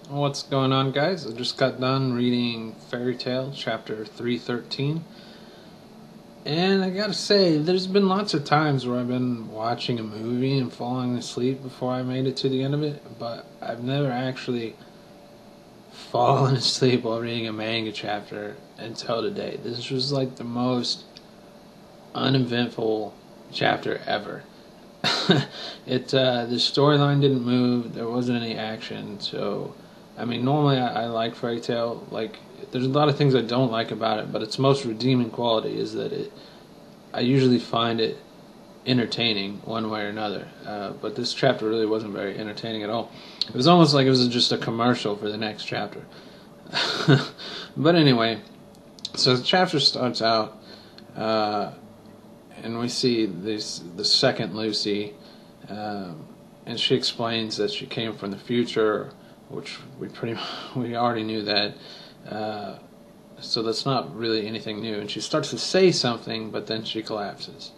What's going on, guys? I just got done reading Fairy Tale chapter 313, and I gotta say, there's been lots of times where I've been watching a movie and falling asleep before I made it to the end of it, but I've never actually fallen asleep while reading a manga chapter until today. This was like the most uneventful chapter ever. The storyline didn't move. There wasn't any action. So, I mean, normally I like Fairy Tail. Like, there's a lot of things I don't like about it, but its most redeeming quality is that I usually find it entertaining one way or another. But this chapter really wasn't very entertaining at all. It was almost like it was just a commercial for the next chapter. But anyway, so the chapter starts out. And we see the second Lucy, and she explains that she came from the future, which we already knew that. So that's not really anything new. And she starts to say something, but then she collapses.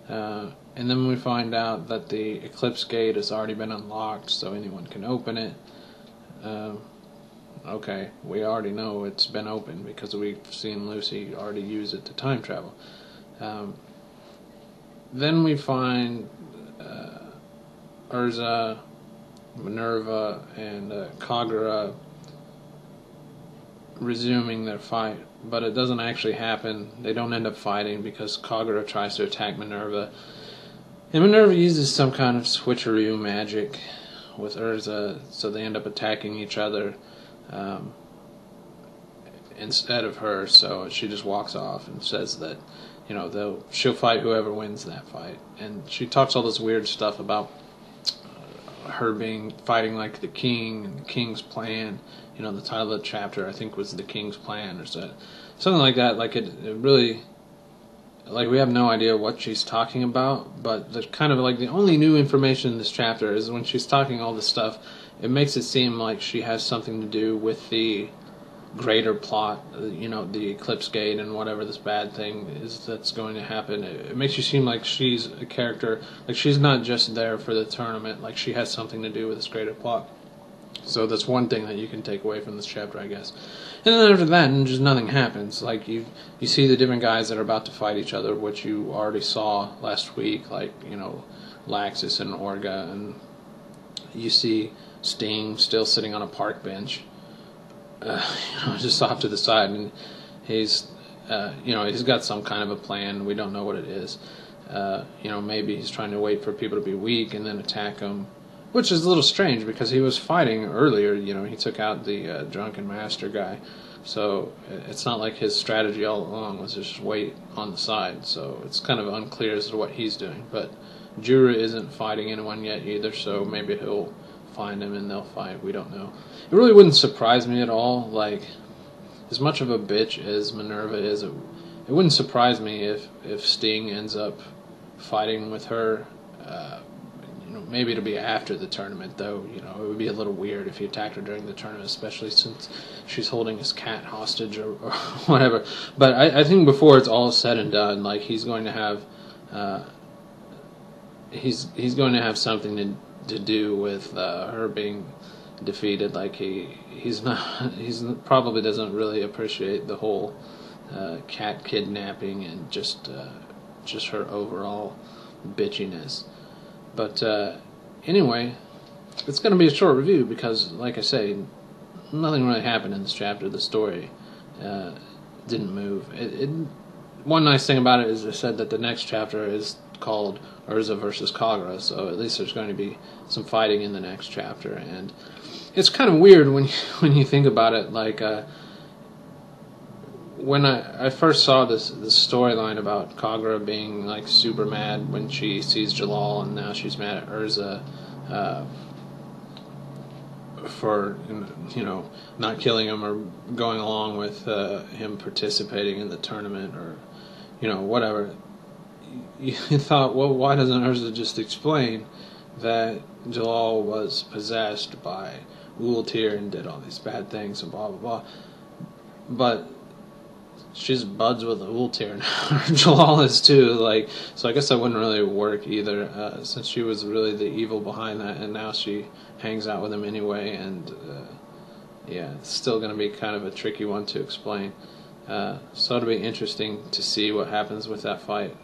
And then we find out that the Eclipse Gate has already been unlocked, so anyone can open it. Okay, we already know it's been opened because we've seen Lucy already use it to time travel. Then we find Urza, Minerva, and Kagura resuming their fight, but it doesn't actually happen. They don't end up fighting because Kagura tries to attack Minerva, and Minerva uses some kind of switcheroo magic with Urza, so they end up attacking each other instead of her. So she just walks off and says that she'll fight whoever wins that fight. And she talks all this weird stuff about her fighting like the king and the king's plan. The title of the chapter I think was The King's Plan or something like that. Like it really, like we have no idea what she's talking about. But the kind of like the only new information in this chapter is when she's talking all this stuff. It makes it seem like she has something to do with the greater plot, the Eclipse Gate and whatever this bad thing is that's going to happen. It makes you seem like she's a character, like she's not just there for the tournament, like she has something to do with this greater plot. So that's one thing that you can take away from this chapter, I guess. And then after that, just nothing happens. Like you see the different guys that are about to fight each other, which you already saw last week, like Laxus and Orga, and you see Sting still sitting on a park bench. Just off to the side, and he's got some kind of a plan. We don't know what it is. Maybe he's trying to wait for people to be weak and then attack them, which is a little strange because he was fighting earlier. He took out the drunken master guy, so it's not like his strategy all along was just wait on the side. So it's kind of unclear as to what he's doing. But Jura isn't fighting anyone yet either, so maybe he'll find him and they'll fight. We don't know. It really wouldn't surprise me at all. Like, as much of a bitch as Minerva is, it wouldn't surprise me if Sting ends up fighting with her. Maybe it'll be after the tournament, though. It would be a little weird if he attacked her during the tournament, especially since she's holding his cat hostage or whatever. But I think before it's all said and done, like he's going to have he's going to have something to do with her being defeated. Like he's probably doesn't really appreciate the whole cat kidnapping and just her overall bitchiness. But anyway, it's going to be a short review because, like I say, nothing really happened in this chapter. The story didn't move. One nice thing about it is they said that the next chapter is called Urza versus Kagura, so at least there's going to be some fighting in the next chapter. And it's kind of weird when you think about it. Like when I first saw this storyline about Kagura being like super mad when she sees Jalal, and now she's mad at Urza for not killing him or going along with him participating in the tournament or whatever. You thought, well, why doesn't Urza just explain that Jalal was possessed by Ultir and did all these bad things and blah blah blah? But she's buds with Ultir now. Jalal is too. Like, so I guess that wouldn't really work either, since she was really the evil behind that, and now she hangs out with him anyway. And yeah, it's still going to be kind of a tricky one to explain. So it'll be interesting to see what happens with that fight.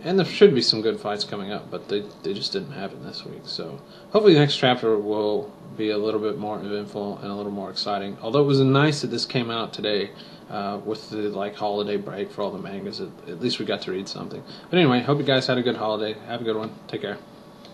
And there should be some good fights coming up, but they just didn't happen this week. So hopefully the next chapter will be a little bit more eventful and a little more exciting. Although it was nice that this came out today with the holiday break for all the mangas. At least we got to read something. But anyway, hope you guys had a good holiday. Have a good one. Take care.